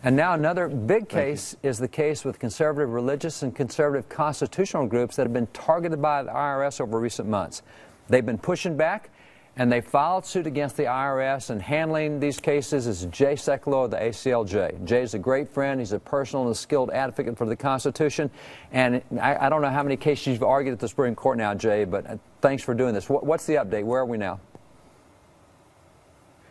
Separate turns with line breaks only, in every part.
And now another big case is the case with conservative religious and conservative constitutional groups that have been targeted by the IRS over recent months. They've been pushing back, and they filed suit against the IRS, and handling these cases is Jay Sekulow of the ACLJ. Jay's a great friend. He's a personal and skilled advocate for the Constitution. And I don't know how many cases you've argued at the Supreme Court now, Jay, but thanks for doing this. What's the update? Where are we now?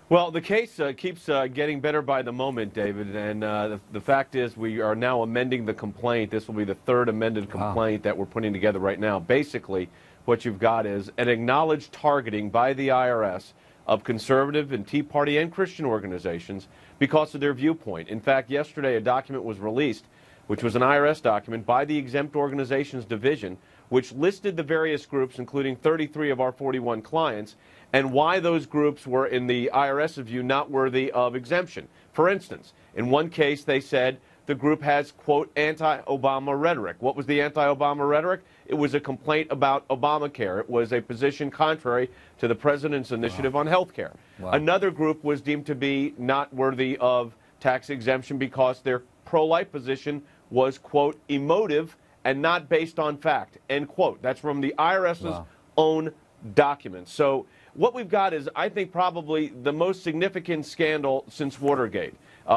Well, the case keeps getting better by the moment, David, and the fact is we are now amending the complaint. This will be the third amended complaint that we're putting together right now. Basically, what you've got is an acknowledged targeting by the IRS of conservative and Tea Party and Christian organizations because of their viewpoint. In fact, yesterday a document was released, which was an IRS document by the Exempt Organizations Division, which listed the various groups, including 33 of our 41 clients, and why those groups were, in the IRS's view, not worthy of exemption. For instance, in one case they said the group has, quote, anti-Obama rhetoric. What was the anti-Obama rhetoric? It was a complaint about Obamacare. It was a position contrary to the president's initiative on health care. Another group was deemed to be not worthy of tax exemption because their pro-life position was, quote, emotive and not based on fact, end quote. That's from the IRS's own documents. So what we've got is, I think, probably the most significant scandal since Watergate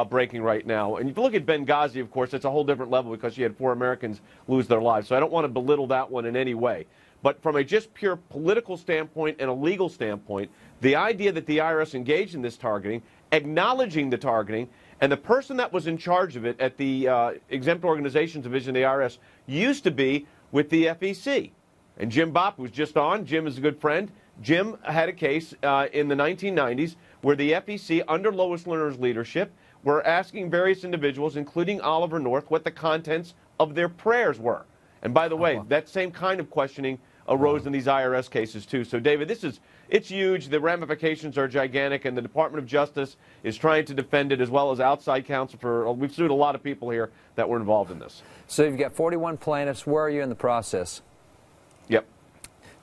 breaking right now. And if you look at Benghazi, of course, it's a whole different level because you had 4 Americans lose their lives. So I don't want to belittle that one in any way. But from a just pure political standpoint and a legal standpoint, the idea that the IRS engaged in this targeting, acknowledging the targeting, and the person that was in charge of it at the Exempt Organizations Division of the IRS used to be with the FEC. And Jim Bopp was just on. Jim is a good friend. Jim had a case in the 1990s where the FEC, under Lois Lerner's leadership, were asking various individuals, including Oliver North, what the contents of their prayers were. And by the way, that same kind of questioning arose in these IRS cases, too. So, David, it's huge. The ramifications are gigantic, and the Department of Justice is trying to defend it, as well as outside counsel for, we've sued a lot of people here that were involved in this.
So you've got 41 plaintiffs. Where are you in the process?
Yep.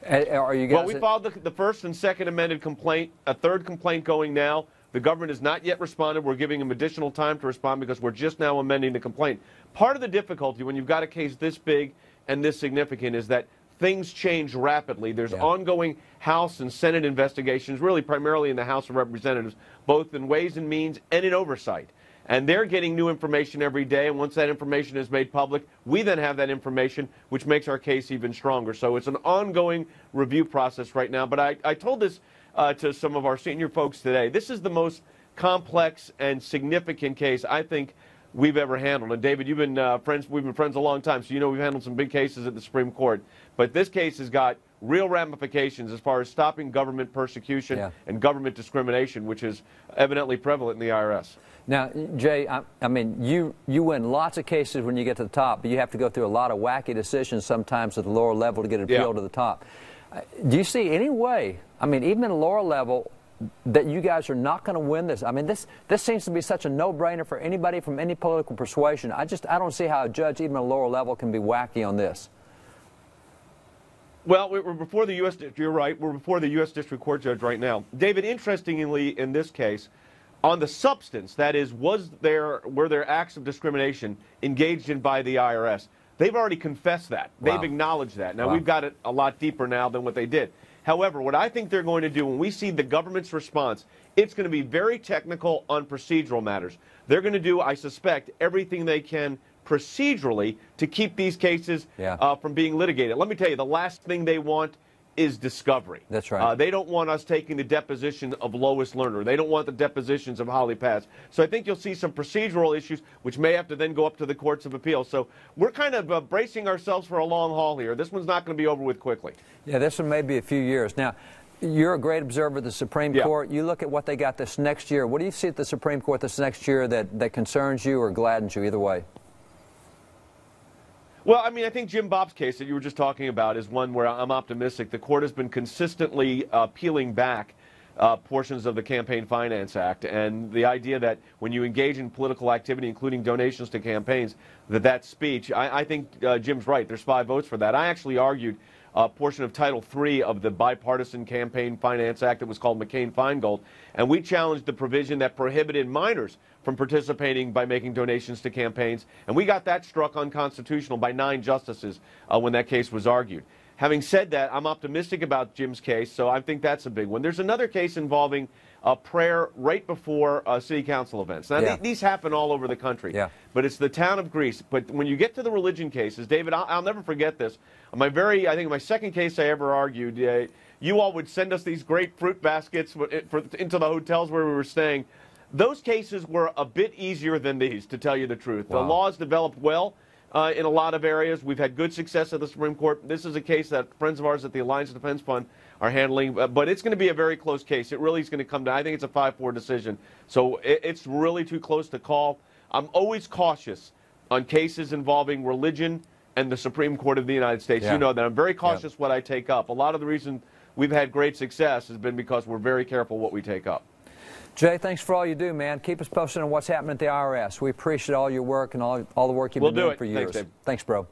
Are you guys...
Well, we filed the first and second amended complaint, a third complaint going now. The government has not yet responded. We're giving them additional time to respond because we're just now amending the complaint. Part of the difficulty when you've got a case this big and this significant is that things change rapidly. There's ongoing House and Senate investigations, really primarily in the House of Representatives, both in Ways and Means and in Oversight. And they're getting new information every day, and once that information is made public, we then have that information, which makes our case even stronger. So it's an ongoing review process right now. But I told this to some of our senior folks today. This is the most complex and significant case I think we've ever handled. And David, you've been we've been friends a long time, so you know we've handled some big cases at the Supreme Court. But this case has got real ramifications as far as stopping government persecution and government discrimination, which is evidently prevalent in the IRS.
Now, Jay, I mean, you win lots of cases when you get to the top, but you have to go through a lot of wacky decisions sometimes at the lower level to get an appeal to the top. Do you see any way, I mean, even at a lower level, that you guys are not going to win this? I mean, this seems to be such a no-brainer for anybody from any political persuasion. I don't see how a judge, even at a lower level, can be wacky on this.
Well, we're before the U.S. You're right. We're before the U.S. District Court judge right now. David, interestingly, in this case, on the substance, that is, were there acts of discrimination engaged in by the IRS? They've already confessed that. They've acknowledged that. Now, we've got it a lot deeper now than what they did. However, what I think they're going to do when we see the government's response, it's going to be very technical on procedural matters. They're going to do, I suspect, everything they can procedurally to keep these cases from being litigated. Let me tell you, the last thing they want is discovery.
That's right.
They don't want us taking the deposition of Lois Lerner. They don't want the depositions of Holly Pass. So I think you'll see some procedural issues which may have to then go up to the courts of appeal. So we're kind of bracing ourselves for a long haul here. This one's not going to be over with quickly.
Yeah, this one may be a few years. Now, you're a great observer of the Supreme Court. You look at what they got this next year. What do you see at the Supreme Court this next year that concerns you or gladdens you, either way?
Well, I mean, I think Jim Bopp's case that you were just talking about is one where I'm optimistic. The court has been consistently peeling back portions of the Campaign Finance Act, and the idea that when you engage in political activity, including donations to campaigns, that's speech. I think Jim's right. There's 5 votes for that. I actually argued a portion of Title III of the Bipartisan Campaign Finance Act. It was called McCain-Feingold, and we challenged the provision that prohibited minors from participating by making donations to campaigns. And we got that struck unconstitutional by 9 justices when that case was argued. Having said that, I'm optimistic about Jim's case, so I think that's a big one. There's another case involving prayer right before city council events. Now, these happen all over the country, but it's the town of Greece. But when you get to the religion cases, David, I'll never forget this. I think my second case I ever argued, you all would send us these great fruit baskets into the hotels where we were staying. Those cases were a bit easier than these, to tell you the truth. Wow. The laws developed well in a lot of areas. We've had good success at the Supreme Court. This is a case that friends of ours at the Alliance Defense Fund are handling, but it's going to be a very close case. It really is going to come down. I think it's a 5-4 decision, so it's really too close to call. I'm always cautious on cases involving religion and the Supreme Court of the United States. You know that. I'm very cautious what I take up. A lot of the reason we've had great success has been because we're very careful what we take up.
Jay, thanks for all you do, man. Keep us posted on what's happening at the IRS. We appreciate all your work and all the work you've been doing for years.
Thanks, Dave.
Thanks, bro.